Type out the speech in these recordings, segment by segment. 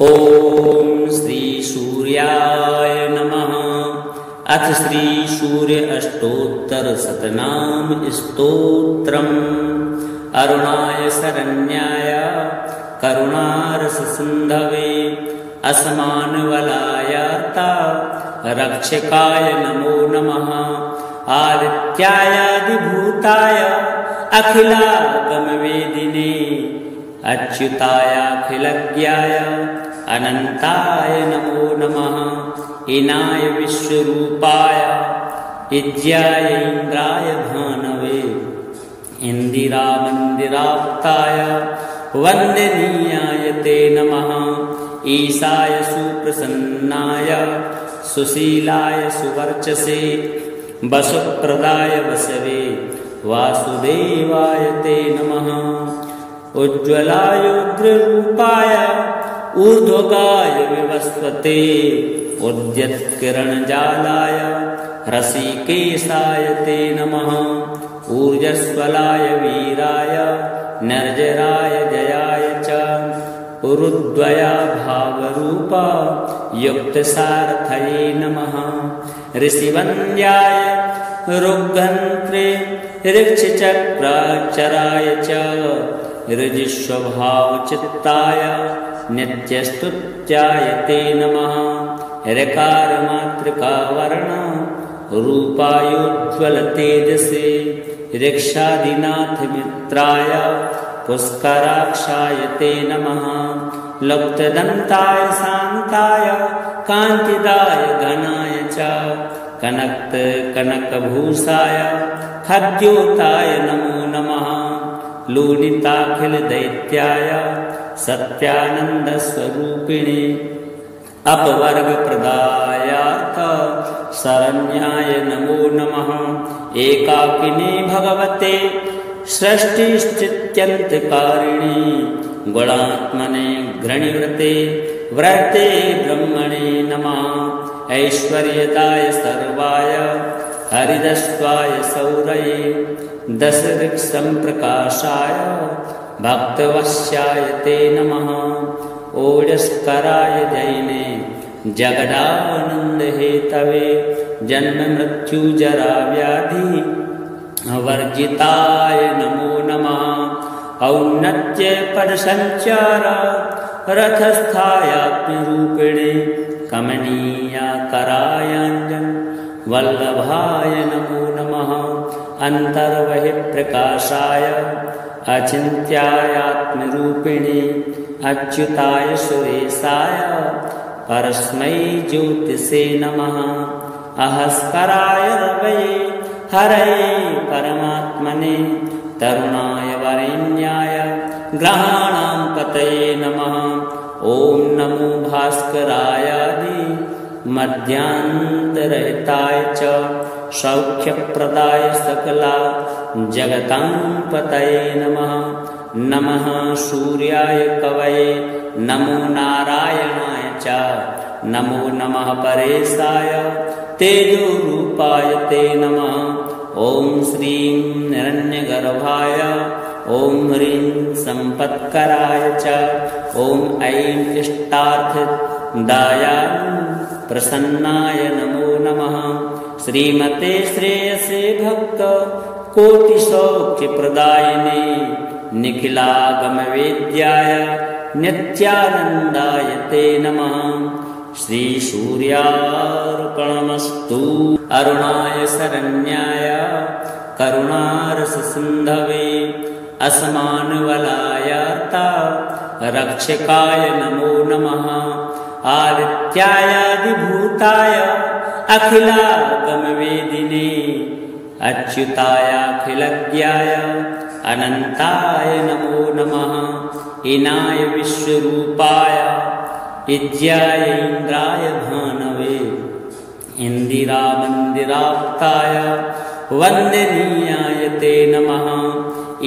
ॐ श्री सूर्याय नमः। अथ श्री सूर्य अष्टोत्तर शतनाम स्तोत्रम्। अरुणाय शरण्याय करुणारस सिन्धवे असमानवलायार्ता रक्षकाय नमो नमः। आदित्यायादिभूताय अखिलागमवेदिने अच्युतायाखिलज्ञाय अनन्ताय नमो नमः। इनाय विश्वरूपाय इज्याय इन्द्राय भानवे इन्दिरामन्दिराप्ताय वन्दनीयाय ते नमः। ईशाय सुप्रसन्नाय सुशीलाय सुवर्चसे वसुप्रदाय वसवे वासुदेवाय ते नमः। उज्ज्वलायोग्ररूपाय ऊर्ध्वगाय विवस्वते उद्यत्किरणजालाय रसिकेशाय ते नमः। ऊर्जस्वलाय वीराय निर्जराय जयाय च उरुद्वया भावरूपा युक्तसारथये नमः। ऋषिवन्द्याय रुग्गन्त्रे ऋक्षचक्राचराय च ऋजिस्वभावचित्ताय नित्यस्तुत्याय ते नमः। ऋकारमातृकावर्ण रूपायोज्ज्वलतेजसे ऋक्षादिनाथमित्राय पुष्कराक्षाय ते नमः। लुप्तदन्ताय शान्ताय कान्तिदाय घनाय च कनकभूषाय खद्योताय नमो नमः। लूलिताखिलदैत्याय सत्यानन्दस्वरूपिणे अपवर्गप्रदायार्थ शरण्याय नमो नमः। एकाकिने भगवते सृष्टिश्चित्यन्तकारिणे गुणात्मने घृणिवृते व्रते ब्रह्मणे नमः। ऐश्वर्यदाय सर्वाय हरिदस्वाय सौरये दशऋक्सम्प्रकाशाय भक्तवश्याय ते नमः। ओजस्कराय जैने जगदानन्दहेतवे जन्ममृत्युजराव्याधि वर्जिताय नमो नमः। औन्नत्यपदसञ्चार रथस्थायात्मरूपिणे कमनीयाकरायाञ्जन वल्लभाय नमो नमः। अन्तर्बहिःप्रकाशाय अचिन्त्यायात्मरूपिणे अच्युताय सुरेशाय परस्मै ज्योतिषे नमः। अहस्कराय रवये हरये परमात्मने तरुणाय वरेण्याय ग्रहाणां पतये नमः। ॐ नमो भास्करायादि मध्यान्तरहिताय च सौख्यप्रदाय सकला जगतां पतये नमः। नमः सूर्याय कवये नमो नारायणाय च नमो नमः परेशाय तेजोरूपाय ते नमः। ॐ श्रीं हिरण्यगर्भाय ॐ ह्रीं सम्पत्कराय च ॐ ऐं इष्टार्थदायाय प्रसन्नाय नमो नमः। श्रीमते श्रेयसे भक्त कोटिसौख्यप्रदायिने निखिलागमवेद्याय नित्यानन्दाय ते नमः। श्रीसूर्यार्पणमस्तु। अरुणाय शरण्याय करुणारस सिन्धवे असमानवलायार्ता रक्षकाय नमो नमः। आदित्यायादिभूताय अखिलागमवेदिने अच्युतायाखिलज्ञाय अनन्ताय नमो नमः। इनाय विश्वरूपाय इज्याय इन्द्राय भानवे इन्दिरामन्दिराप्ताय वन्दनीयाय ते नमः।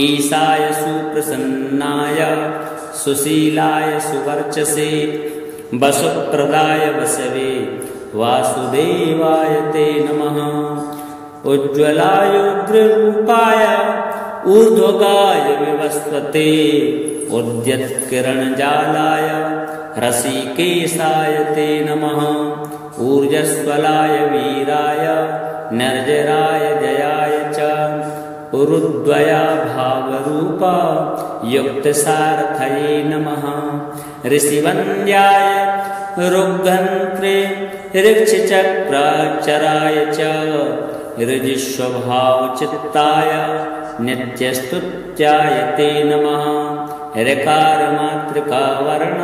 ईशाय सुप्रसन्नाय सुशीलाय सुवर्चसे वसुप्रदाय वसवे वासुदेवाय ते नमः। उज्ज्वलायोग्ररूपाय ऊर्ध्वगाय विवस्वते उद्यत्किरणजालाय ऋषिकेशाय ते नमः। ऊर्जस्वलाय वीराय निर्जराय जयाय च उरुद्वया भावरूपा युक्तसारथये नमः। ऋषिवन्द्याय रुग्घन्त्रे ऋक्षचक्रचराय च ऋजिस्वभावचित्ताय नित्यस्तुत्याय ते नमः। ऋकारमातृकावर्ण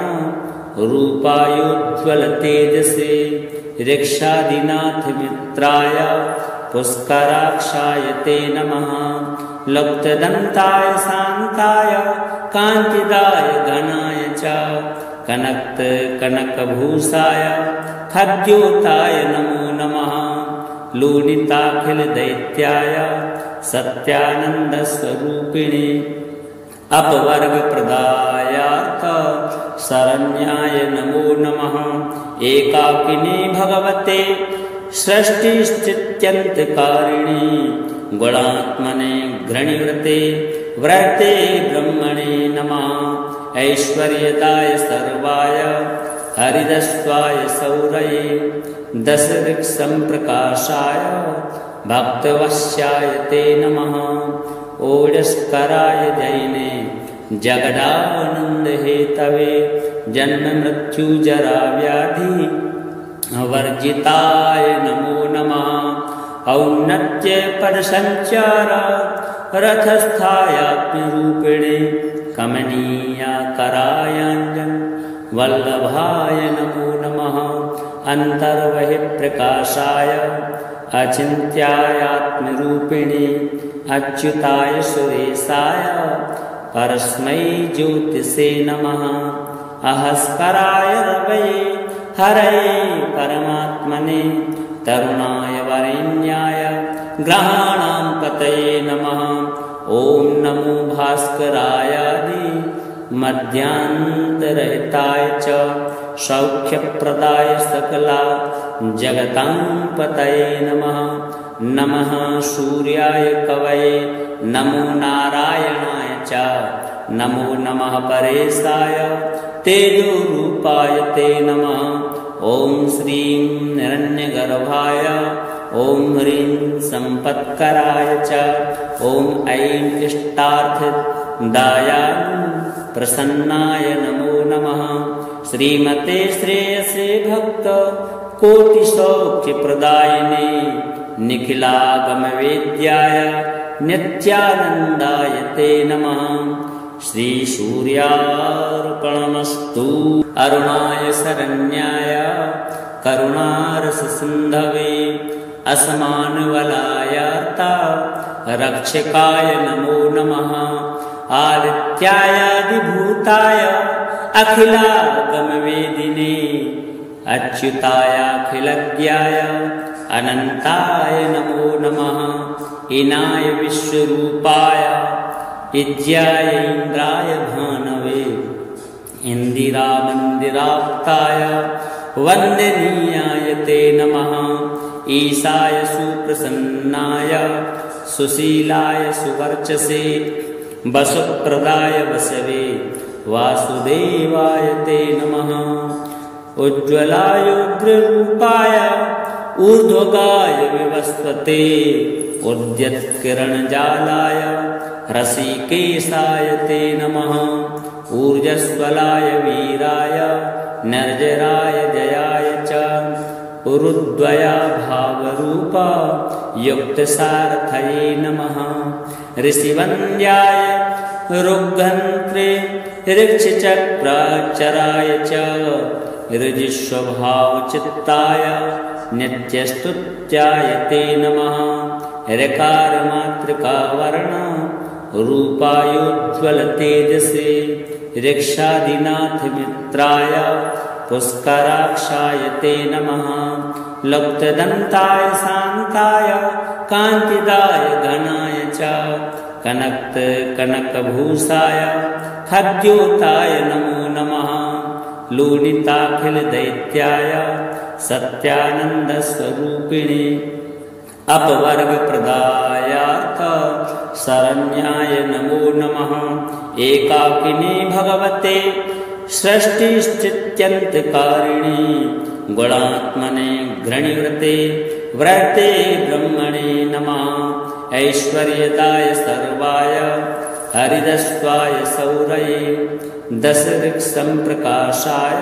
रूपायोज्ज्वल तेजसे ऋक्षादिनाथ मित्राय पुष्कराक्षाय ते नमः। लुप्तदन्ताय शान्ताय कान्तिदाय घनाय च कनकभूषाय खद्योताय नमो नमः। लोलिताखिलदैत्याय सत्यानन्दस्वरूपिणे अपवर्गप्रदायार्थ शरण्याय नमो नमः। एकाकिने भगवते सृष्टिस्थित्यन्तकारिणे गुणात्मने घृणिवृते व्रते ब्रह्मणे नमः। ऐश्वर्यदाय सर्वाय हरिदस्वाय सौरये दशऋक्सम्प्रकाशाय भक्तवश्याय ते नमः। ओडस्कराय जैने जगदानंद हेतवे जन्म मृत्यु जरा व्याधि वर्जिताय नमो नमः। औन्नत्य पद संचार रथस्थायात्मरूपिणे कमनीयाकरायांजन वल्लभाय नमो नमः। अंतर्वहि प्रकाशाय अचिन्त्यायात्मरूपिणे अच्युताय सुरेशाय परस्मै ज्योतिषे नमः। अहस्कराय रवये हरये परमात्मने तरुणाय वरेण्याय ग्रहाणां पतये नमः। ओम नमो भास्करायादि मध्यांतरहिताय च सौख्यप्रदाय सकला जगतां पतये नमः। नमः सूर्याय कवये नमो नारायणाय च नमो नमः परेशाय तेजोरूपाय ते नमः। ओम श्रीं हिरण्यगर्भाय ओम ह्रीं संपत्कराय च ओम ऐं इष्टार्थदायाय प्रसन्नाय नमो नमः। श्रीमते श्रेयसे भक्त कोटिसौख्यप्रदायिने निखिलागमवेद्याय नित्यानन्दाय ते नमः। श्री सूर्यार्पणमस्तु। अरुणाय शरण्याय करुणारससिन्धवे असमानवलायार्ता रक्षकाय नमो नमः। आदित्यायादिभूताय अखिलागमवेदिने अच्युतायाखिलज्ञाय अनन्ताय नमो नमः। इनाय विश्वरूपाय इज्याय इन्द्राय भानवे इन्दिरामन्दिराप्ताय वन्दनीयाय ते नमः। ईशाय सुप्रसन्नाय सुशीलाय सुवर्चसे वसुप्रदाय वसवे वासुदेवाय ते नमः। उज्ज्वलायोग्ररूपाय ऊर्ध्वगाय विवस्वते उद्यत्किरणजालाय ऋषिकेशाय ते नमः। ऊर्जस्वलाय वीराय निर्जराय जयाय च उरुद्वया भावरूपा युक्तसारथये नमः। ऋषिवन्द्याय रुग्घन्त्रे ऋक्षचक्रचराय च ऋजिस्वभावचित्ताय नित्यस्तुत्याय ते नमः। ऋकारमातृकावर्ण रूपायोज्ज्वल तेजसे ऋक्षादिनाथ मित्राय पुष्कराक्षाय ते नमः। लुप्तदन्ताय शान्ताय कान्तिदाय घनाय च कनकभूषाय खद्योताय नमो नमः। लोलिताखिलदैत्याय सत्यानन्दस्वरूपिणे अपवर्गप्रदायार्थ शरण्याय नमो नमः। एकाकिने भगवते सृष्टिश्चित्यन्तकारिणी गुणात्मने घृणिवृते व्रते ब्रह्मणे नमः। ऐश्वर्यदाय सर्वाय हरिदस्वाय सौरये दशऋक्सम्प्रकाशाय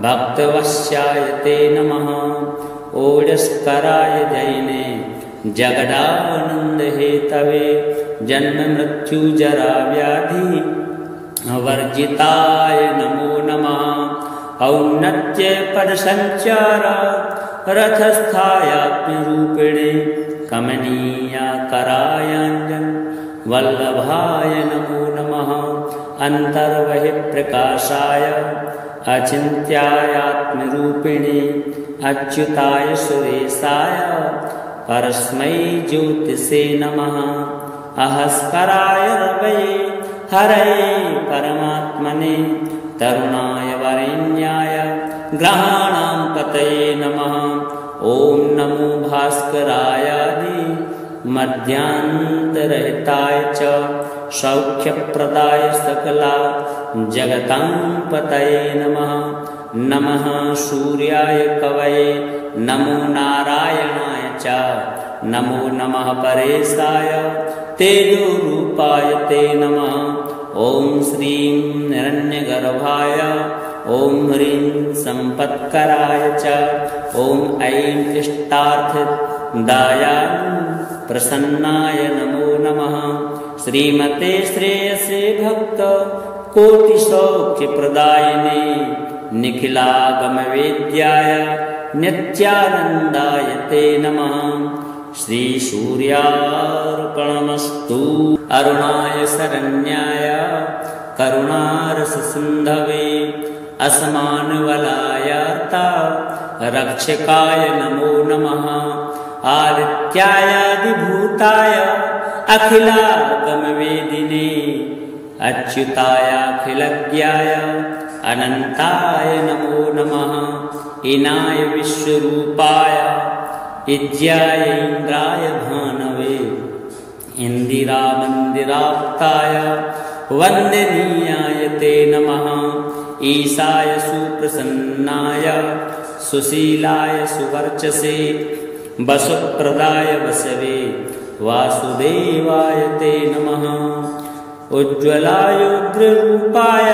भक्तवश्याय ते नमः। ओजस्कराय जैने जगदानन्दहेतवे जन्ममृत्युजराव्याधि वर्जिताय नमो नमः। औन्नत्यपदसञ्चार रथस्थायात्म्यरूपिणे कमनीयाकरायाञ्जन वल्लभाय नमो नमः। अन्तर्बहिःप्रकाशाय अचिन्त्यायात्म्यरूपिणे अच्युताय सुरेशाय परस्मै ज्योतिषे नमः। अहस्कराय रवये हरये परमात्मने तरुणाय वरेण्याय ग्रहाणां पतये नमः। ॐ नमो भास्करायादि मध्यान्तरहिताय च सौख्यप्रदाय सकला जगतां पतये नमः। नमः सूर्याय कवये नमो नारायणाय च नमो नमः परेशाय तेजोरूपाय ते नमः। ॐ श्रीं हिरण्यगर्भाय ॐ ह्रीं सम्पत्कराय च ॐ ऐं इष्टार्थदायाय प्रसन्नाय नमो नमः। श्रीमते श्रेयसे भक्त कोटिसौख्यप्रदायिने निखिलागमवेद्याय नित्यानन्दाय ते नमः। श्रीसूर्यार्पणमस्तु। अरुणाय शरण्याय करुणारससिन्धवे असमानवलायार्ता रक्षकाय नमो नमः। आदित्यायादिभूताय अखिलागमवेदिने अच्युतायाखिलज्ञाय अनन्ताय नमो नमः। इनाय विश्वरूपाय इज्याय इन्द्राय भानवे इन्दिरामन्दिराप्ताय वन्दनीयाय ते नमः। ईशाय सुप्रसन्नाय सुशीलाय सुवर्चसे वसुप्रदाय वसवे वासुदेवाय ते नमः। उज्ज्वलाय उग्ररूपाय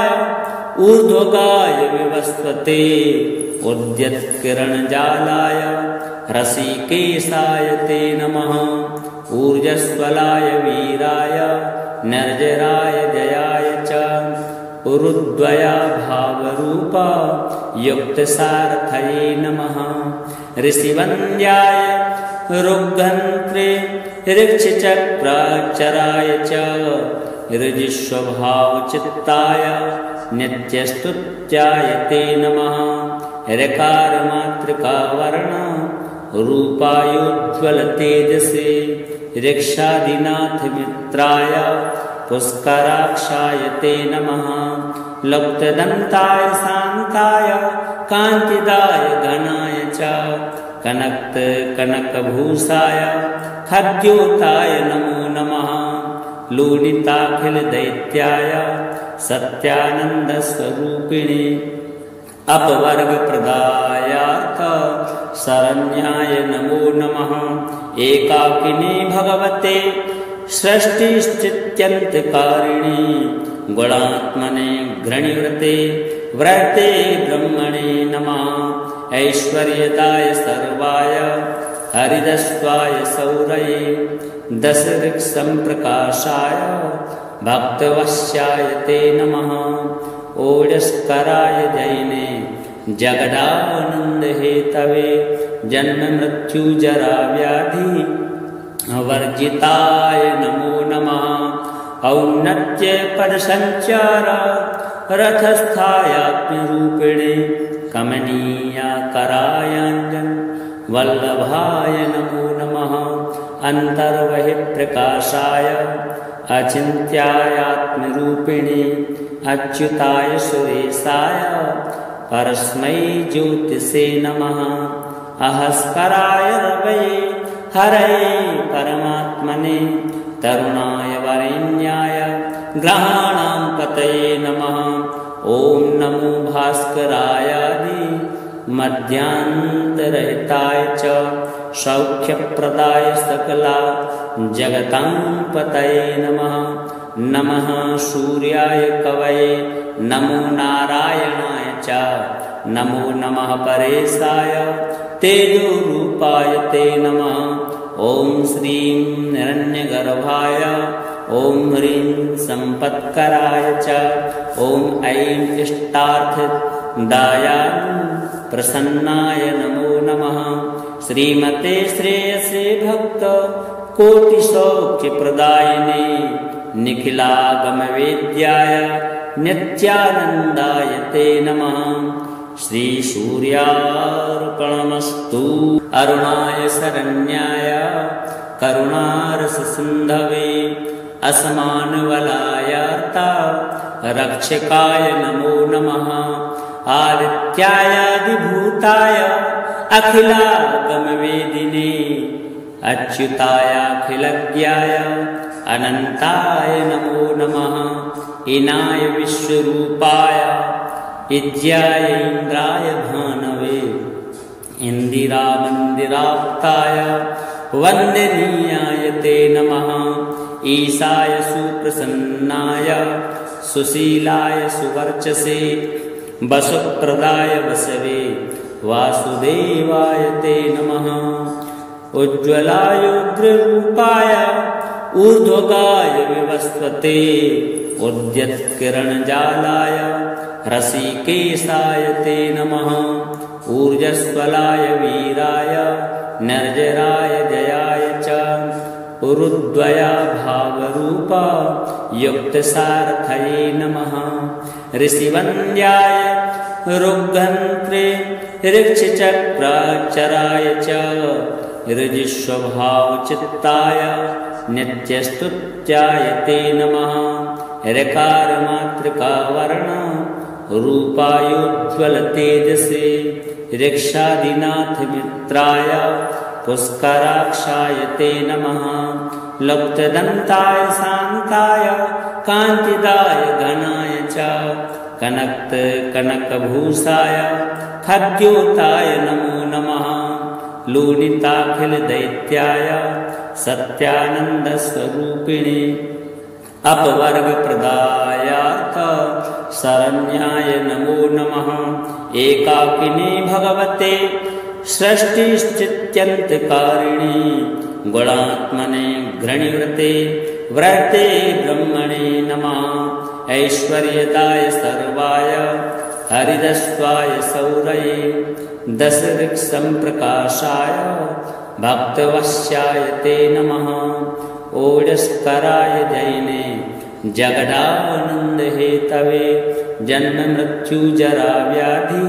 ऊर्ध्वगाय विवस्वते उद्यत्किरणजालाय रसिकेशाय ते नमः। ऊर्जस्वलाय वीराय निर्जराय जयाय च उरुद्वया भावरूपा युक्तसारथये नमः। ऋषिवन्द्याय रुग्धन्त्रे ऋक्षचक्राक्षराय च ऋजिस्वभावचित्ताय नित्यस्तुत्याय ते नमः। ऋकारमातृकावर्ण रूपायोज्ज्वलतेजसे ऋक्षादिनाथमित्राय पुष्कराक्षाय ते नमः। लुप्तदन्ताय शान्ताय कान्तिदाय घनाय च कनकभूषाय खद्योताय नमो नमः। लूलिताखिलदैत्याय सत्यानन्दस्वरूपिणे अपवर्गप्रदायार्थ शरण्याय नमो नमः। एकाकिने भगवते सृष्टिश्चित्यन्तकारिणी गुणात्मने घृणिवृते व्रते ब्रह्मणे नमः। ऐश्वर्यदाय सर्वाय हरिदस्वाय सौरये दशऋक्सम्प्रकाशाय भक्तवश्याय ते नमः। ओजस्कराय जैने जगदानन्दहेतवे जन्ममृत्युजराव्याधि वर्जिताय नमो नमः। औन्नत्यपदसञ्चार रथस्थायात्म्यरूपिणे कमनीयाकरायाञ्जन वल्लभाय नमो नमः। अन्तर्बहिःप्रकाशाय अचिन्त्यायात्म्यरूपिणे अच्युताय सुरेशाय परस्मै ज्योतिषे नमः। अहस्कराय रवये हरये परमात्मने तरुणाय वरेण्याय ग्रहाणां पतये नमः। ॐ नमो भास्करायादि मध्यान्तरहिताय च सौख्यप्रदाय सकला जगतां पतये नमः। नमः सूर्याय कवये नमो नारायणाय च नमो नमः परेशाय तेजोरूपाय ते नमः। ॐ श्रीं हिरण्यगर्भाय ॐ ह्रीं सम्पत्कराय च ॐ ऐं इष्टार्थदायाय प्रसन्नाय नमो नमः। श्रीमते श्रेयसे भक्त कोटिसौख्यप्रदायिने निखिलागमवेद्याय नित्यानन्दाय ते नमः। श्रीसूर्यार्पणमस्तु। अरुणाय शरण्याय करुणारससिन्धवे असमानवलायार्ता रक्षकाय नमो नमः। आदित्यायादिभूताय अखिलागमवेदिने अच्युतायाखिलज्ञाय अनन्ताय नमो नमः। इनाय विश्वरूपाय इज्याय इन्द्राय भानवे इन्दिरामन्दिराप्ताय वन्दनीयाय ते नमः। ईशाय सुप्रसन्नाय सुशीलाय सुवर्चसे वसुप्रदाय वसवे वासुदेवाय ते नमः। उज्ज्वलायोग्ररूपाय ऊर्ध्वगाय विवस्वते उद्यत्किरणजालाय रसिकेशाय ते नमः। ऊर्जस्वलाय वीराय निर्जराय जयाय च उरुद्वया भावरूपा युक्तसारथये नमः। ऋषिवन्द्याय रुग्घन्त्रे ऋक्षचक्राचराय च ऋजिस्वभावचित्ताय नित्यस्तुत्याय ते नमः। ऋकारमातृकावर्ण रूपायोज्ज्वलतेजसे ऋक्षादिनाथमित्राय पुष्कराक्षाय ते नमः। लुप्तदन्ताय शान्ताय कान्तिदाय घनाय च कनकभूषाय खद्योताय नमो नमः। लूलिताखिलदैत्याय सत्यानन्दस्वरूपिणे अपवर्गप्रदायार्थ शरण्याय नमो नमः। एकाकिने भगवते सृष्टिश्चित्यन्तकारिणे गुणात्मने घृणिवृते व्रते ब्रह्मणे नमः। ऐश्वर्यदाय सर्वाय हरिदस्वाय सौरये दशऋक्सम्प्रकाशाय भक्तवश्याय ते नमः। ओडस्कराय जैने जगदानन्दहेतवे जन्ममृत्युजराव्याधि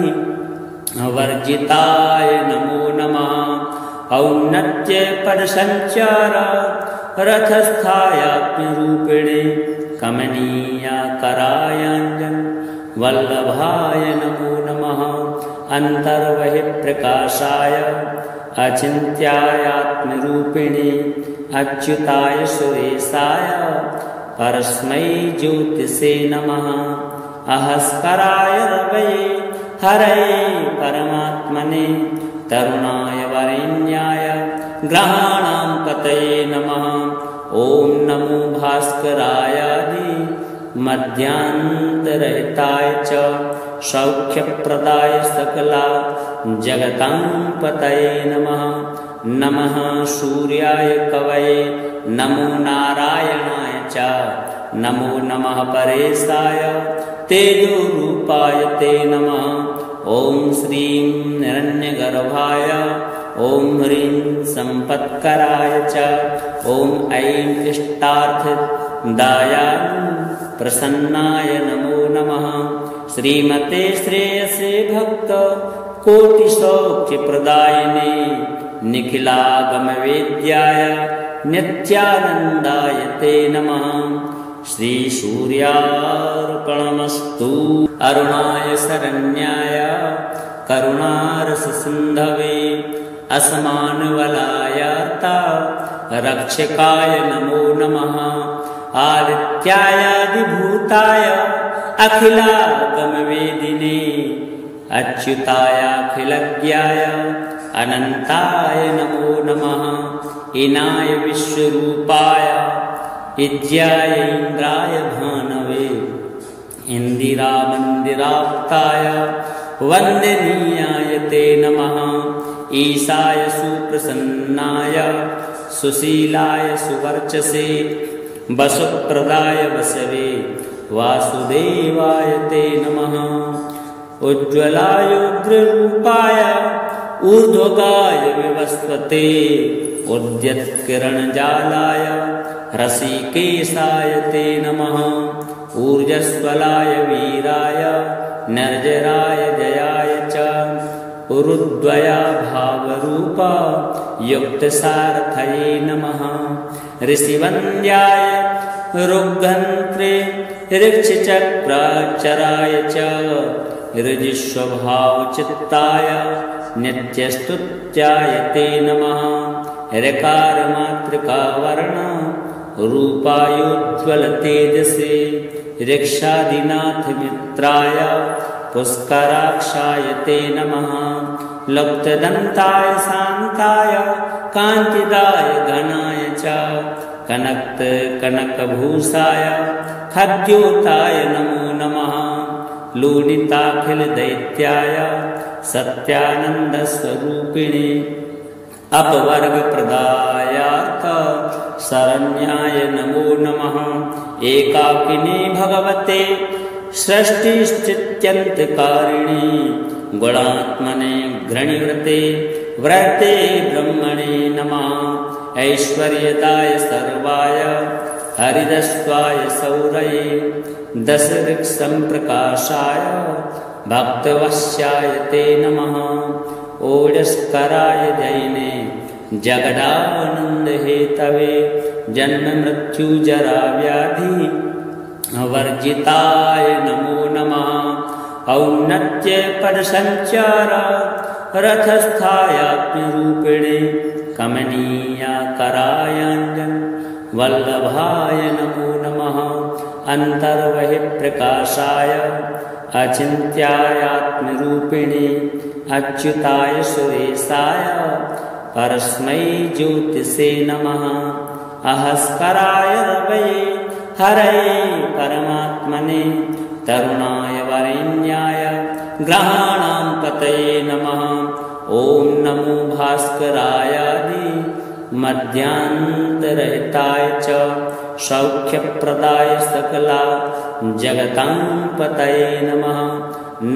वर्जिताय नमो नमः। औन्नत्यपदसञ्चार रथस्थायात्मरूपिणे कमनीयाकरायाञ्जन वल्लभाय नमो नमः। अन्तर्बहिःप्रकाशाय अचिन्त्यायात्मरूपिणे अच्युताय सुरेशाय परस्मै ज्योतिषे नमः। अहस्कराय रवये हरये परमात्मने तरुणाय वरेण्याय ग्रहाणां पतये नमः। ॐ नमो भास्करायादि मध्यान्तरहिताय च सौख्यप्रदाय सकला जगतां पतये नमः। नमः सूर्याय कवये नमो नारायणाय च नमो नमः परेशाय तेजोरूपाय ते नमः। ॐ श्रीं हिरण्यगर्भाय ॐ ह्रीं सम्पत्कराय च ॐ ऐं इष्टार्थदायाय प्रसन्नाय नमो नमः। श्रीमते श्रेयसे भक्त कोटिसौख्यप्रदायिने निखिलागमवेद्याय नित्यानन्दाय ते नमः। श्रीसूर्यार्पणमस्तु। अरुणाय शरण्याय करुणारससिन्धवे असमानवलायार्ता रक्षकाय नमो नमः। आदित्यायादिभूताय अखिलागमवेदिने अच्युतायाखिलज्ञाय अनन्ताय नमो नमः ईनाय विश्वरूपाय इज्याय इन्द्राय भानवे इन्दिरामन्दिराप्ताय वन्दनीयाय ते नमः ईशाय सुप्रसन्नाय सुशीलाय सुवर्चसे वसुप्रदाय वसवे वासुदेवाय ते नमः उज्ज्वलाय उग्ररूपाय ऊर्ध्वगाय विवस्वते उद्यत्किरणजालाय रसिकेशाय ते नमः ऊर्जस्वलाय वीराय निर्जराय जयाय च उरुद्वया भावरूपा युक्तसारथये नमः ऋषिवन्द्याय रुग्घन्त्रे ऋक्षचक्राक्षराय च ऋजिष्वभावचित्ताय नित्यस्तुत्याय ते नमः ऋकारमातृकावर्ण रूपायोज्ज्वलतेजसे ऋक्षादिनाथमित्राय पुष्कराक्षाय ते नमः लुप्तदन्ताय शान्ताय कान्तिदाय घनाय च कनकभूषाय खद्योताय नमो नमः लूलिताखिलदैत्याय सत्यानन्दस्वरूपिणे अपवर्गप्रदायार्थ शरण्याय नमो नमः एकाकिने भगवते सृष्टिश्चित्यन्तकारिणे गुणात्मने घृणिवृते व्रते ब्रह्मणे नमः ऐश्वर्यदाय सर्वाय हरिदस्वाय सौरये दशऋक्सम्प्रकाशाय भक्तवश्याय ते नमः ओजस्कराय जैने जगदानन्दहेतवे जन्ममृत्युजराव्याधि वर्जिताय नमो नमः औन्नत्यपदसञ्चार रथस्थायात्मरूपिणे कमनीयाकरायाञ्जन वल्लभाय नमो नमः अन्तर्बहिःप्रकाशाय अचिन्त्यायात्मरूपिणे अच्युताय सुरेशाय परस्मै ज्योतिषे नमः अहस्कराय रवये हरये परमात्मने तरुणाय वरेण्याय ग्रहाणां पतये नमः ॐ नमो भास्करायादि मध्यान्तरहिताय च सौख्यप्रदाय सकला जगतां पतये नमः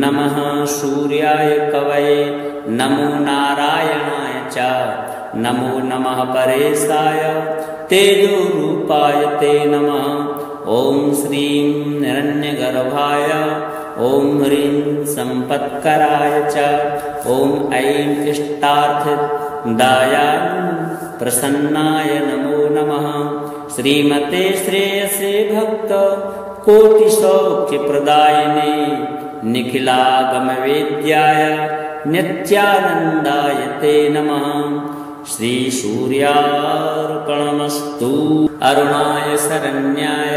नमः सूर्याय कवये नमो नारायणाय च नमो नमः परेशाय तेजोरूपाय ते नमः ॐ श्रीं हिरण्यगर्भाय ॐ ह्रीं सम्पत्कराय च ॐ ऐं इष्टार्थदायाय प्रसन्नाय नमो नमः श्रीमते श्रेयसे भक्त कोटिसौख्यप्रदायिने निखिलागमवेद्याय नित्यानन्दाय ते नमः श्रीसूर्यार्पणमस्तु अरुणाय शरण्याय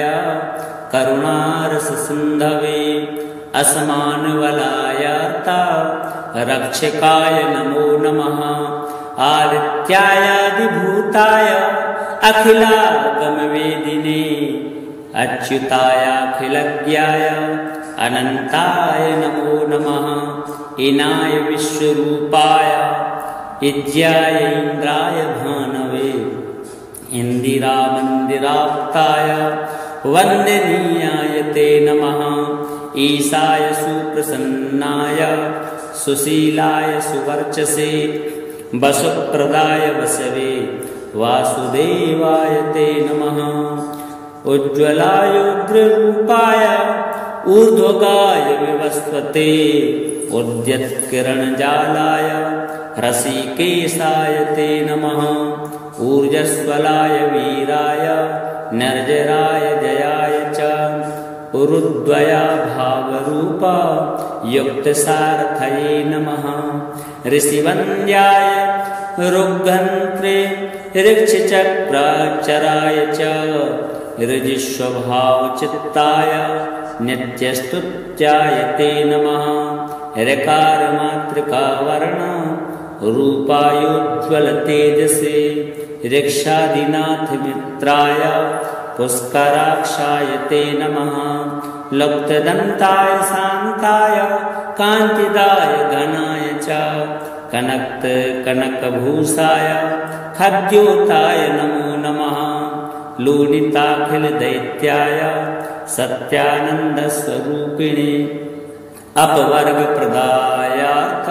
करुणारससिन्धवे असमानवलायार्ता रक्षकाय नमो नमः आदित्यायादिभूताय अखिलागमवेदिने अच्युतायाखिलज्ञाय अनन्ताय नमो नमः ईनाय विश्वरूपाय इज्याय इन्द्राय भानवे इन्दिरामन्दिराप्ताय वन्दनीयाय ते नमः ईशाय सुप्रसन्नाय सुशीलाय सुवर्चसे वसुप्रदाय वसवे वासुदेवाय ते नमः उज्ज्वलाय उग्ररूपाय ऊर्ध्वगाय विवस्वते उद्यत्किरणजालाय रसिकेशाय ते नमः ऊर्जस्वलाय वीराय निर्जराय जयाय च उरुद्वया भावरूपा युक्तसारथये नमः ऋषिवन्द्याय रुग्घन्त्रे ऋक्षचक्राक्षराय च ऋजिष्वभावचित्ताय नित्यस्तुत्याय ते नमः। ऋकारमातृकावर्ण रूपायोज्ज्वल तेजसे ऋक्षादिनाथ मित्राय पुष्कराक्षाय ते नमः। लुप्तदन्ताय शान्ताय कान्तिदाय घनाय च कनकभूषाय खद्योताय नमो नमः। लूलिताखिलदैत्याय सत्यानन्दस्वरूपिणे अपवर्गप्रदायार्थ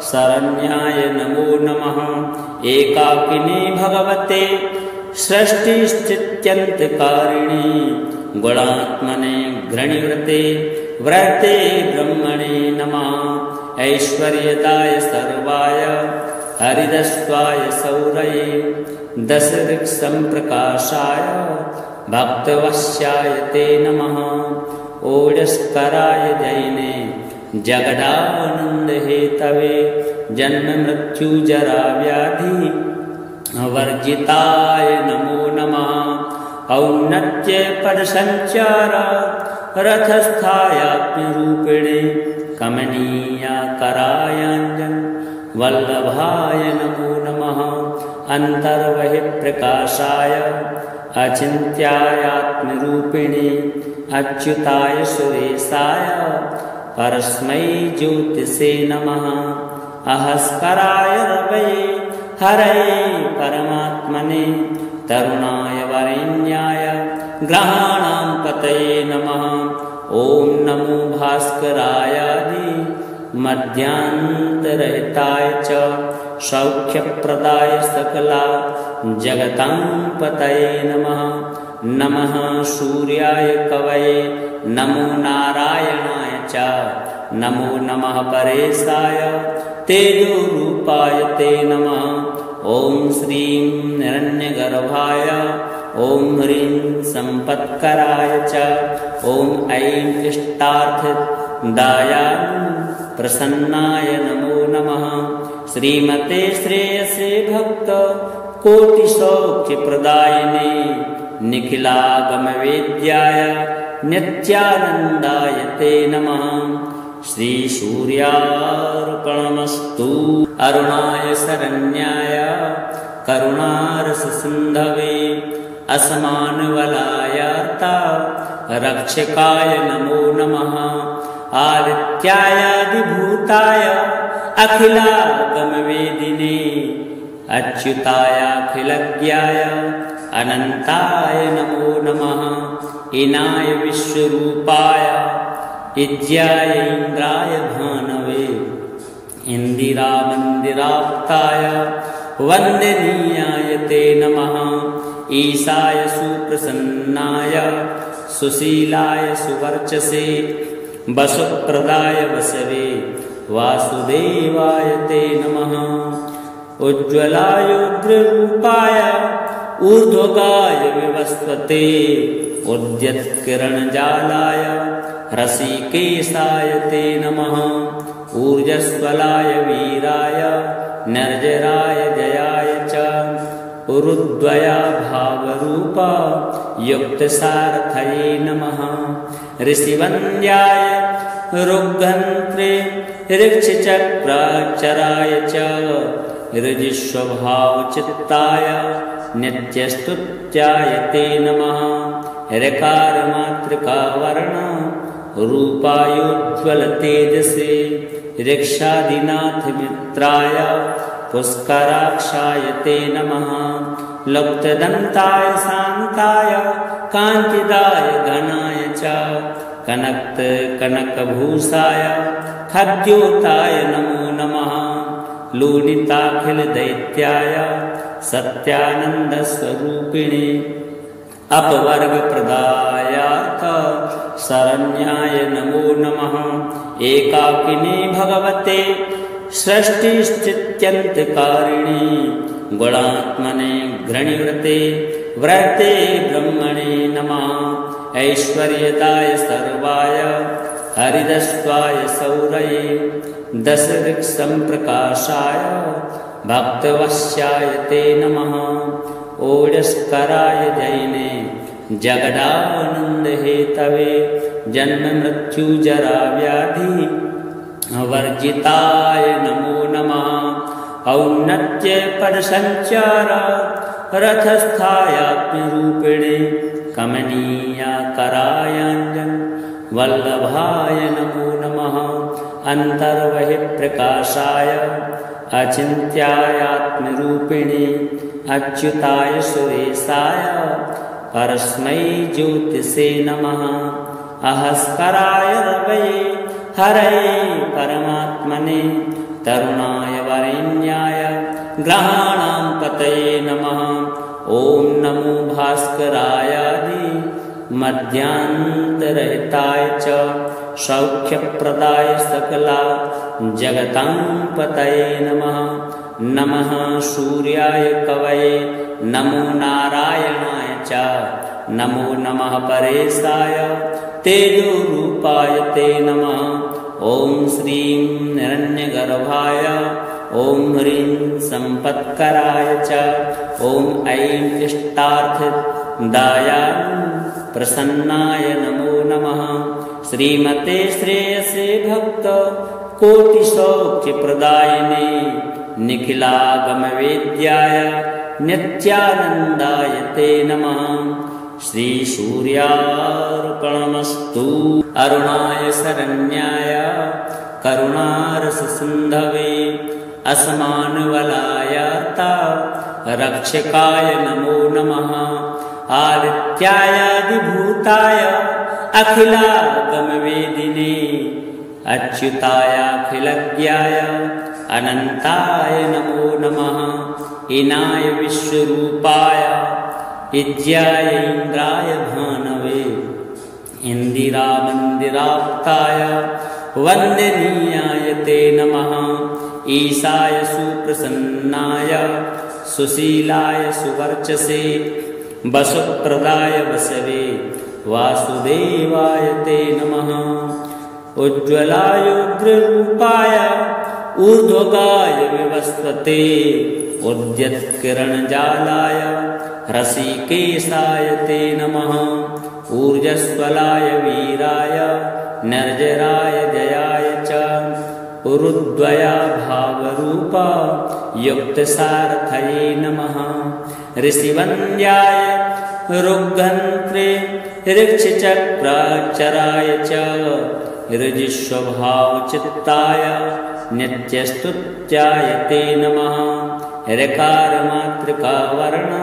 शरण्याय नमो नमः। एकाकिने भगवते सृष्टिस्थित्यन्तकारिणे गुणात्मने घृणिवृते व्रते ब्रह्मणे नमः। ऐश्वर्यदाय सर्वाय हरिदस्वाय सौरये दशऋक्सम्प्रकाशाय भक्तवश्याय ते नमः। ओडस्कराय जैने जगदानंद हेतवे जन्म मृत्यु जरा व्याधि वर्जिताय नमो नमः। औन्नत्य पद संचार रथस्थायात्मरूपिणे कमनीयाकरायांजन वल्लभाय नमो नमः। अंतर्बहि प्रकाशाय अचिन्त्यायात्मरूपिणे अच्युताय सुरेशाय परस्मै ज्योतिषे नमः। अहस्कराय रवये हरये परमात्मने तरुणाय वरेण्याय ग्रहाणां पतये नमः। ओम नमो भास्करायादि मध्यांतरहिताय च सौख्यप्रदाय सकला जगतां पतये नमः। नमः सूर्याय कवये नमो नारायणाय च नमो नमः परेशाय तेजोरूपाय ते नमः। ओम श्रीं हिरण्यगर्भाय ओम ह्रीं संपत्कराय च ओम ऐं इष्टार्थदायाय प्रसन्नाय नमो नमः। श्रीमते श्रेयसे भक्त कोटिसौख्यप्रदायिने निखिलागमवेद्याय नित्यानन्दाय ते नमः। श्री सूर्यार्पणमस्तु। अरुणाय शरण्याय करुणारससिन्धवे असमानवलायार्ता रक्षकाय नमो नमः। आदित्यायादिभूताय अखिलागमवेदिने अच्युतायाखिलज्ञाय अनन्ताय नमो नमः। इनाय विश्वरूपाय इज्याय इन्द्राय भानवे इंदिरामन्दिराप्ताय वन्दनीयाय ते नमः। ईशाय सुप्रसन्नाय सुशीलाय सुवर्चसे वसुप्रदाय वसवे वासुदेवाय ते नमः। उज्ज्वलाय उग्ररूपाय ऊर्ध्वगाय विवस्वते उद्यत्किरणजालाय रसिकेशाय ते नमः। ऊर्जस्वलाय वीराय निर्जराय जयाय च उरुद्वया भावरूप युक्तसारथये नमः। ऋषिवन्द्याय रुग्घन्त्रे ऋक्षचक्राक्षराय च ऋजिस्वभावचित्ताय नित्यस्तुत्याय ते नमः। ऋकारमातृकावर्ण रूपायोज्ज्वल तेजसे ऋक्षादिनाथ मित्राय पुष्कराक्षाय ते नमः। लुप्तदन्ताय शान्ताय कान्तिदाय घनाय च कनकभूषाय खद्योताय नमो नमः। लूलिताखिलदैत्याय सत्यानन्दस्वरूपिणे अपवर्गप्रदायार्थ शरण्याय नमो नमः। एकाकिने भगवते सृष्टिस्थित्यन्तकारिणे गुणात्मने घृणिवृते व्रते ब्रह्मणे नमः। ऐश्वर्यदाय सर्वाय हरिदस्वाय सौरये दशऋक्सम्प्रकाशाय भक्तवश्याय ते नमः। ओडस्कराय जैने जगदानंद हेतवे जन्म मृत्यु जरा व्याधि वर्जिताय नमो नमः। औन्नत्य पद संचार रथस्थायात्मरूपिणे कमनीयाकरायाञ्जन वल्लभाय नमो नमः। अन्तर्बहिः प्रकाशाय अचिन्त्यायात्मरूपिणे अच्युताय सुरेशाय परस्मै ज्योतिषे नमः। अहस्कराय रवये हरये परमात्मने तरुणाय वरेण्याय ग्रहाणां पतये नमः। ॐ नमो भास्करायादि मध्यान्तरहिताय च सौख्यप्रदाय सकला जगतां पतये नमः। नमः सूर्याय कवये नमो नारायणाय च नमो नमः परेशाय तेजोरूपाय ते नमः। ॐ श्रीं हिरण्यगर्भाय ॐ ह्रीं सम्पत्कराय च ॐ ऐं इष्टार्थदायाय प्रसन्नाय नमो नमः। श्रीमते श्रेयसे भक्त कोटिसौख्यप्रदायिने निखिलागमवेद्याय नित्यानन्दाय ते नमः। श्रीसूर्यार्पणमस्तु। अरुणाय शरण्याय करुणारससिन्धवे असमानबलायार्ता रक्षकाय नमो नमः। आदित्यायादिभूताय अखिलागमवेदिने अच्युतायाखिलज्ञाय अनन्ताय नमो नमः। इनाय विश्वरूपाय इज्याय इन्द्राय भानवे इन्दिरामन्दिराप्ताय वन्दनीयाय ते नमः। ईशाय सुप्रसन्नाय सुशीलाय सुवर्चसे वसुप्रदाय वसवे वासुदेवाय ते नमः। उज्ज्वलायोग्ररूपाय ऊर्ध्वगाय विवस्वते उद्यत्किरणजालाय रसिकेशाय ते नमः। ऊर्जस्वलाय वीराय निर्जराय जयाय च उरुद्वया भावरूपा युक्तसारथये नमः। ऋषिवन्द्याय रुग्गन्त्रे ऋक्षचक्राक्षराय च ऋजिस्वभावचित्ताय नित्यस्तुत्याय ते नमः। ऋकारमातृकावर्ण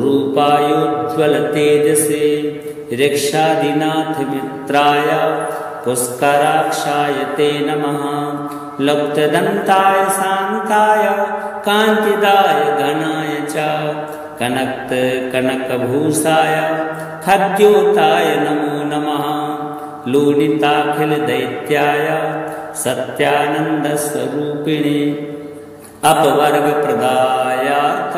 रूपायोज्ज्वलतेजसे ऋक्षादिनाथमित्राय पुष्कराक्षाय ते नमः। लुप्तदन्ताय शान्ताय कान्तिदाय घनाय च कनकभूषाय खद्योताय नमो नमः। लूलिताखिलदैत्याय सत्यानन्दस्वरूपिणे अपवर्गप्रदायार्थ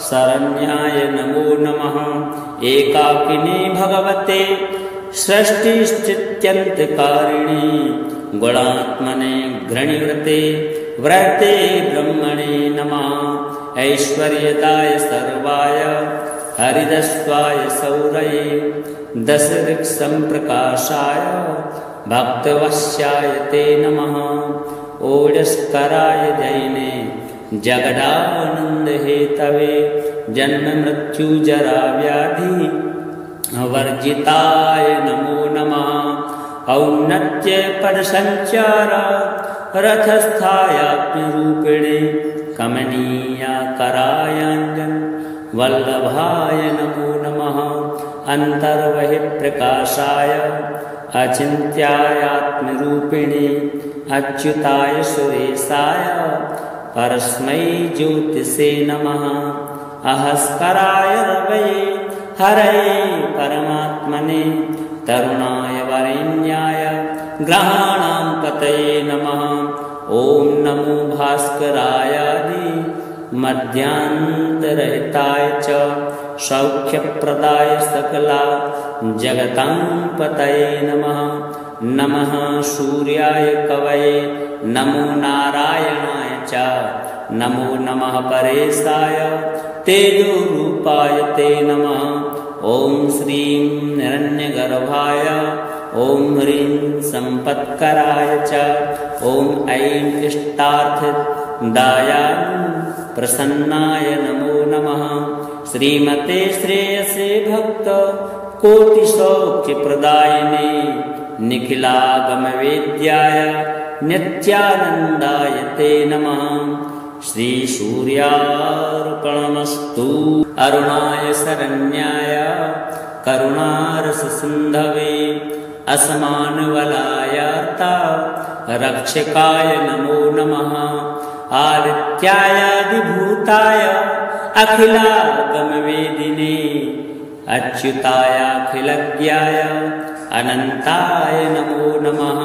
शरण्याय नमो नमः। एकाकिने भगवते सृष्टिश्चित्यन्तकारिणे गुणात्मने घृणिवृते व्रते ब्रह्मणे नमः। ऐश्वर्यदाय सर्वाय हरिदस्वाय सौरये दशऋक्सम्प्रकाशाय भक्तवश्याय ते नमः। ओजस्कराय जैने जगदानन्दहेतवे जन्म मृत्यु जरा व्याधि वर्जिताय नमो नमः। औन्नत्य पद संचार रथस्थायात्मरूपिणे कमनीयाकरायाञ्जन वल्लभाय नमो नमः। अन्तर्बहिः प्रकाशाय अचिन्त्यायात्मरूपिणे अच्युताय सुरेशाय परस्मै ज्योतिषे नमः। अहस्कराय रवये हरये परमात्मने तरुणाय वरेण्याय ग्रहाणां पतये नमः। ॐ नमो भास्करायादि मध्यान्तरहिताय च सौख्यप्रदाय सकला जगतां पतये नमः। नमः सूर्याय कवये नमो नारायणाय च नमो नमः परेशाय तेजोरूपाय ते नमः। ॐ श्रीं हिरण्यगर्भाय ॐ ह्रीं सम्पत्कराय च ॐ ऐं इष्टार्थदायाय प्रसन्नाय नमो नमः। श्रीमते श्रेयसे भक्त कोटिसौख्यप्रदायिने निखिलागमवेद्याय नित्यानन्दाय ते नमः। श्रीसूर्यार्पणमस्तु। अरुणाय शरण्याय करुणारससिन्धवे असमानवलायार्ता रक्षकाय नमो नमः। आदित्यायादिभूताय अखिलागमवेदिने अच्युतायाखिलज्ञाय अनन्ताय नमो नमः।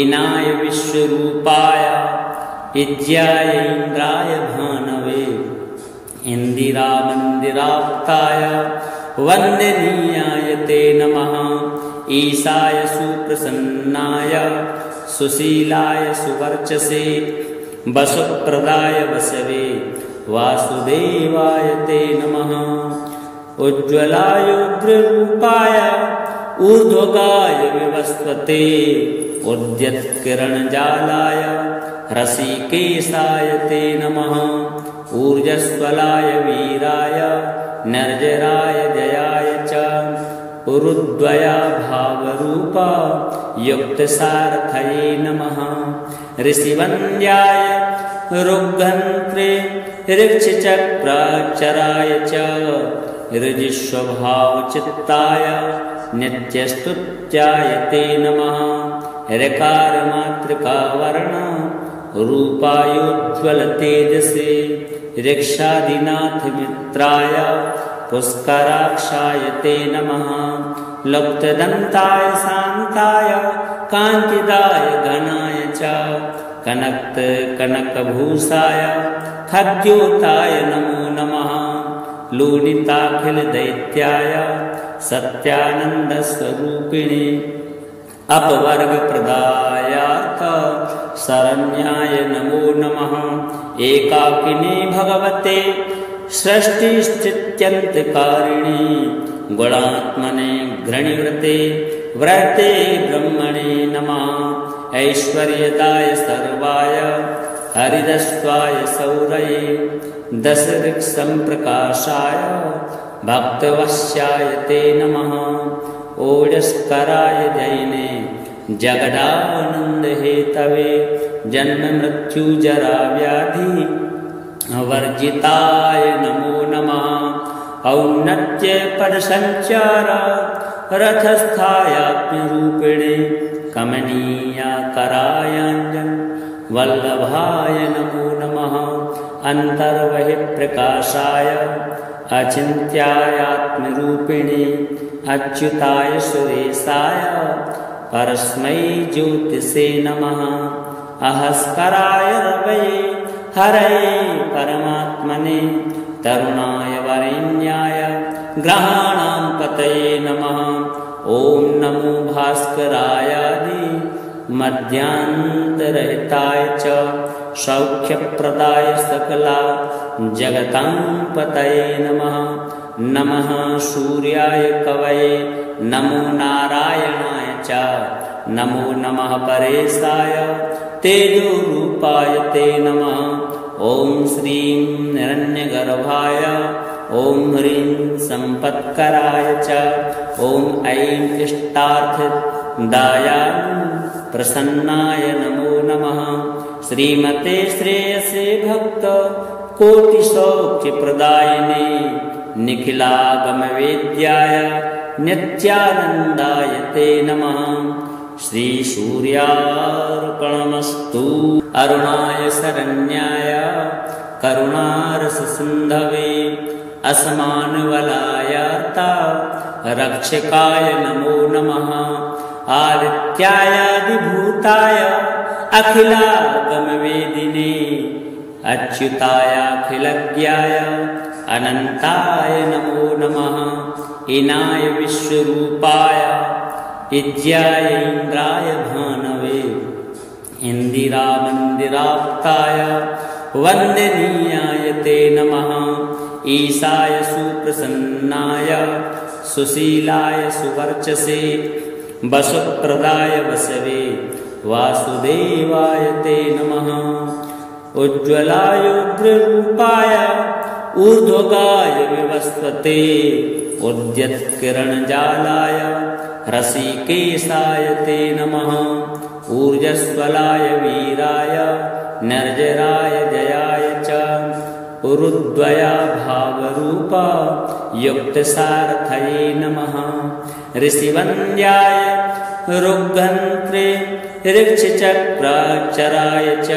इनाय विश्वरूपाय इज्याय इन्द्राय भानवे इन्दिरामन्दिराप्ताय वन्दनीयाय ते नमः। ईशाय सुप्रसन्नाय सुशीलाय सुवर्चसे वसुप्रदाय वसवे वासुदेवाय ते नमः। उज्ज्वलायोग्ररूपाय ऊर्ध्वगाय विवस्वते उद्यत्किरणजालाय रसिकेशाय ते नमः। ऊर्जस्वलाय वीराय निर्जराय जयाय च उरुद्वया भावरूपा युक्तसारथये नमः। ऋषिवन्द्याय रुग्घन्त्रे ऋक्षचक्राक्षराय च ऋजिस्वभावचित्ताय नित्यस्तुत्याय ते नमः। ऋकारमातृकावर्ण रूपायोज्ज्वलतेजसे ऋक्षादिनाथमित्राय पुष्कराक्षाय ते नमः। लुप्तदन्ताय शान्ताय कान्तिदाय घनाय च कनकभूषाय खद्योताय नमो नमः। लूलिताखिलदैत्याय सत्यानन्दस्वरूपिणे अपवर्गप्रदायार्थ शरण्याय नमो नमः। एकाकिने भगवते सृष्टिस्थित्यन्तकारिणे गुणात्मने घृणिवृते व्रते ब्रह्मणे नमः। ऐश्वर्यदाय सर्वाय हरिदस्वाय सौरये दशऋक्सम्प्रकाशाय भक्तवश्याय ते नमः। ओजस्कराय जैने जगदानन्दहेतवे जन्ममृत्युजराव्याधि वर्जिताय नमो नमः। औन्नत्यपदसञ्चार रथस्थायात्म्यरूपिणे कमनीयाकरायाञ्जन वल्लभाय नमो नमः। अन्तर्बहिःप्रकाशाय अचिन्त्यायात्मरूपिणे अच्युताय सुरेशाय परस्मै ज्योतिषे नमः। अहस्कराय रवये हरये परमात्मने तरुणाय वरेण्याय ग्रहाणां पतये नमः। ॐ नमो भास्करायादि मध्यान्तरहिताय च सौख्यप्रदाय सकला जगतां पतये नमः। नमः सूर्याय कवये नमो नारायणाय च नमो नमः परेशाय तेजोरूपाय ते नमः। ॐ श्रीं हिरण्यगर्भाय ॐ ह्रीं सम्पत्कराय च ॐ ऐं इष्टार्थदायाय प्रसन्नाय नमो नमः। श्रीमते श्रेयसे भक्त कोटिसौख्यप्रदायिने निखिलागमवेद्याय नित्यानन्दाय ते नमः। श्रीसूर्यार्पणमस्तु। अरुणाय शरण्याय करुणारससिन्धवे असमानवलायार्ता रक्षकाय नमो नमः। आदित्यायादिभूताय अखिलागमवेदिने अच्युतायाखिलज्ञाय अनन्ताय नमो नमः। इनाय विश्वरूपाय इज्याय इन्द्राय भानवे इन्दिरामन्दिराप्ताय वन्दनीयाय ते नमः। ईशाय सुप्रसन्नाय सुशीलाय सुवर्चसे वसुप्रदाय वसवे वासुदेवाय ते नमः। उज्ज्वलायोग्ररूपाय ऊर्ध्वगाय विवस्वते उद्यत्किरणजालाय रसिकेशाय ते नमः। ऊर्जस्वलाय वीराय निर्जराय जयाय च उरुद्वया भावरूपा युक्तसारथये नमः। ऋषिवन्द्याय रुग्घन्त्रे ऋक्षचक्राक्षराय च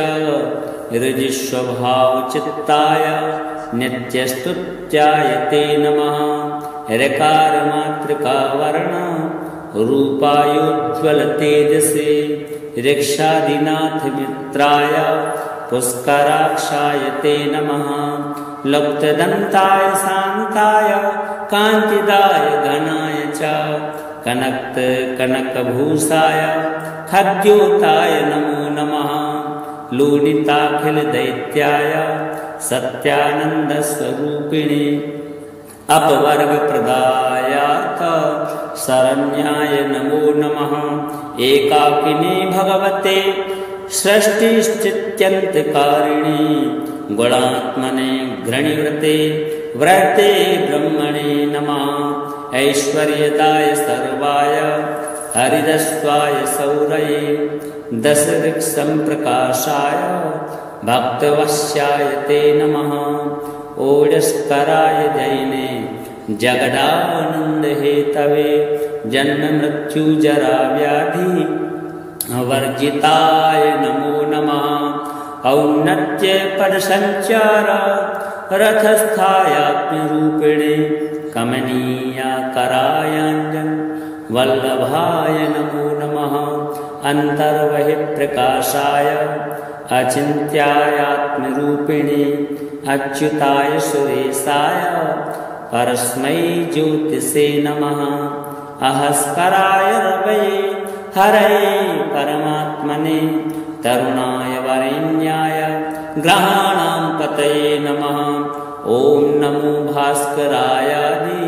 ऋजिस्वभावचित्ताय नित्यस्तुत्याय ते नमः। ऋकारमातृकावर्ण रूपायोज्ज्वल तेजसे ऋक्षादिनाथ मित्राय पुष्कराक्षाय ते नमः। लुप्तदन्ताय शान्ताय कान्तिदाय घनाय च कनकभूषाय खद्योताय नमो नमः। लूलिताखिलदैत्याय सत्यानन्दस्वरूपिणे अपवर्गप्रदायार्थ शरण्याय नमो नमः। एकाकिने भगवते सृष्टिश्चित्यन्तकारिणे गुणात्मने घृणिवृते व्रते ब्रह्मणे नमः। ऐश्वर्यदाय सर्वाय हरिदस्वाय सौरये दशऋक्सम्प्रकाशाय भक्तवश्याय ते नमः। ओजस्कराय जैने जगदानन्दहेतवे जन्ममृत्युजरा व्याधि वर्जिताय नमो नमः। औन्नत्य पदसञ्चार रथस्थायात्मरूपिणे कमनीयाकरायाञ्जन वल्लभाय नमो नमः। अन्तर्बहिःप्रकाशाय अचिन्त्यायात्मरूपिणे अच्युताय सुरेशाय परस्मै ज्योतिषे नमः। अहस्कराय रवये हरये परमात्मने तरुणाय वरेण्याय ग्रहाणां पतये नमः। ॐ नमो भास्करायादि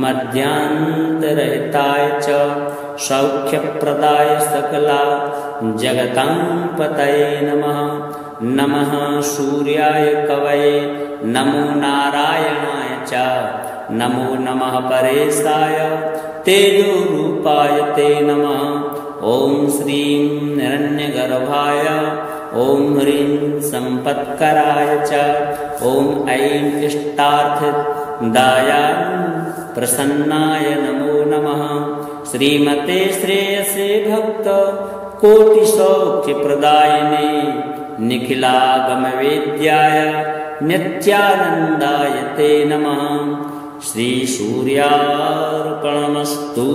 मध्यान्तरहिताय च सौख्यप्रदाय सकला जगतां पतये नमः। नमः सूर्याय कवये नमो नारायणाय च नमो नमः परेशाय तेजोरूपाय ते नमः। ॐ श्रीं हिरण्यगर्भाय ॐ ह्रीं सम्पत्कराय च ॐ ऐं इष्टार्थदायाय प्रसन्नाय नमो नमः। श्रीमते श्रेयसे भक्त कोटिसौख्यप्रदायिने निखिलागमवेद्याय नित्यानन्दाय ते नमः। श्रीसूर्यार्पणमस्तु।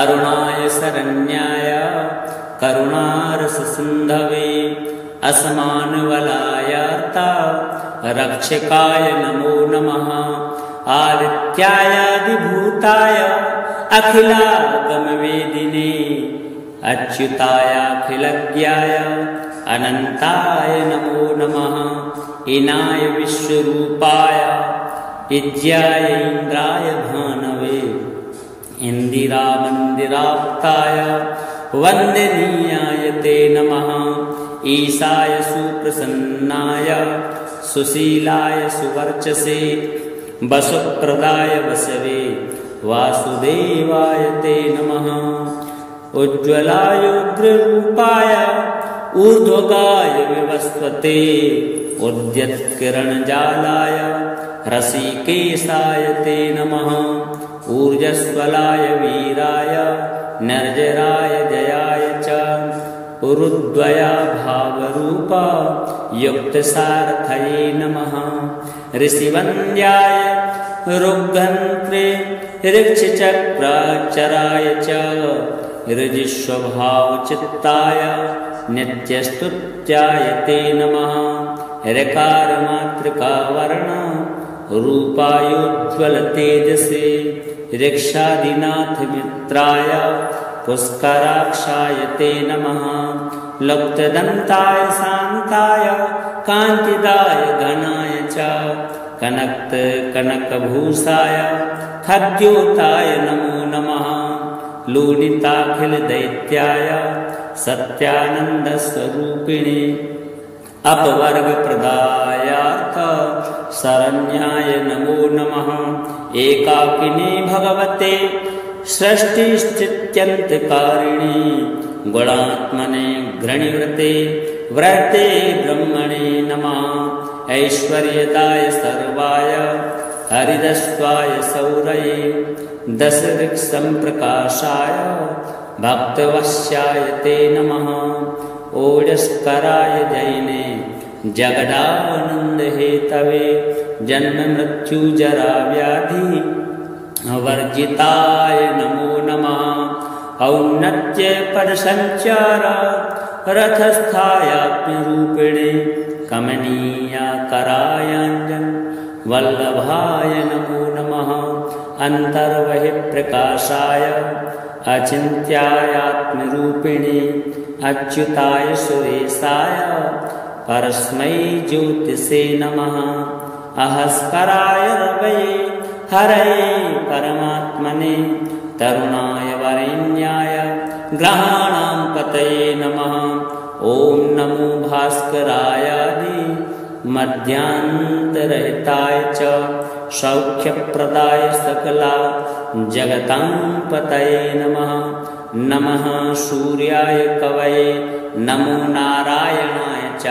अरुणाय शरण्याय करुणारससिन्धवे असमानवलायार्ता रक्षकाय नमो नमः। आदित्यायादिभूताय अखिलागमवेदिने अच्युतायाखिलज्ञाय अनन्ताय नमो नमः। इनाय विश्वरूपाय इज्याय इन्द्राय भानवे इन्दिरामन्दिराप्ताय वन्दनीयाय ते नमः। ईशाय सुप्रसन्नाय सुशीलाय सुवर्चसे वसुप्रदाय वसवे वासुदेवाय ते नमः। उज्ज्वलायोग्ररूपाय ऊर्ध्वगाय विवस्वते उद्यत्किरणजालाय रसिकेशाय ते नमः। ऊर्जस्वलाय वीराय निर्जराय जयाय च उरुद्वया भावरूपा युक्तसारथये नमः। ऋषिवन्द्याय रुग्घन्त्रे ऋक्षचक्राक्षराय च ऋजिस्वभावचित्ताय नित्यस्तुत्याय ते नमः। ऋकारमातृकावर्ण रूपायोज्ज्वल तेजसे ऋक्षादिनाथ मित्राय पुष्कराक्षाय ते नमः। लुप्तदन्ताय शान्ताय कान्तिदाय घनाय च कनकभूषाय खद्योताय नमो नमः। लूडिताखिलदैत्याय सत्यानन्दस्वरूपिणे अपवर्गप्रदायार्थ शरण्याय नमो नमः एकाकिने भगवते सृष्टिश्चित्यन्तकारिणे गुणात्मने घृणिवृते व्रते ब्रह्मणे नमः ऐश्वर्यदाय सर्वाय हरिदस्वाय सौरये दशऋक्सम्प्रकाशाय भक्तवश्याय ते नमः ओजस्कराय जैने जगदानन्दहेतवे जन्ममृत्युजराव्याधि वर्जिताय नमो नमः औन्नत्यपदसञ्चार रथस्थायात्म्यरूपिणे कमनीयाकरायाञ्जन वल्लभाय नमो नमः अन्तर्बहिःप्रकाशाय अचिन्त्यायात्मरूपिणे अच्युताय सुरेशाय परस्मै ज्योतिषे नमः अहस्कराय रवये हरये परमात्मने तरुणाय वरेण्याय ग्रहाणां पतये नमः ॐ नमो भास्करायादि मध्यान्तरहिताय च सौख्यप्रदाय सकला जगतां पतये नमः नमः सूर्याय कवये नमो नारायणाय च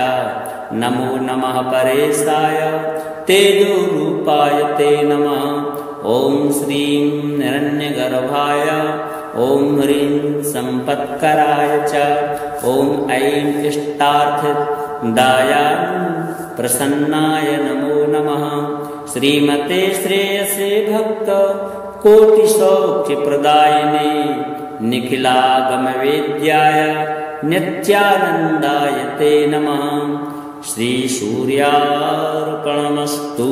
नमो नमः परेशाय तेजोरूपाय ते नमः ॐ श्रीं हिरण्यगर्भाय ॐ ह्रीं सम्पत्कराय च ॐ ऐं इष्टार्थदायाय प्रसन्नाय नमो नमः श्रीमते श्रेयसे भक्त कोटिसौख्यप्रदायिने निखिलागमवेद्याय नित्यानन्दाय ते नमः श्रीसूर्यार्पणमस्तु।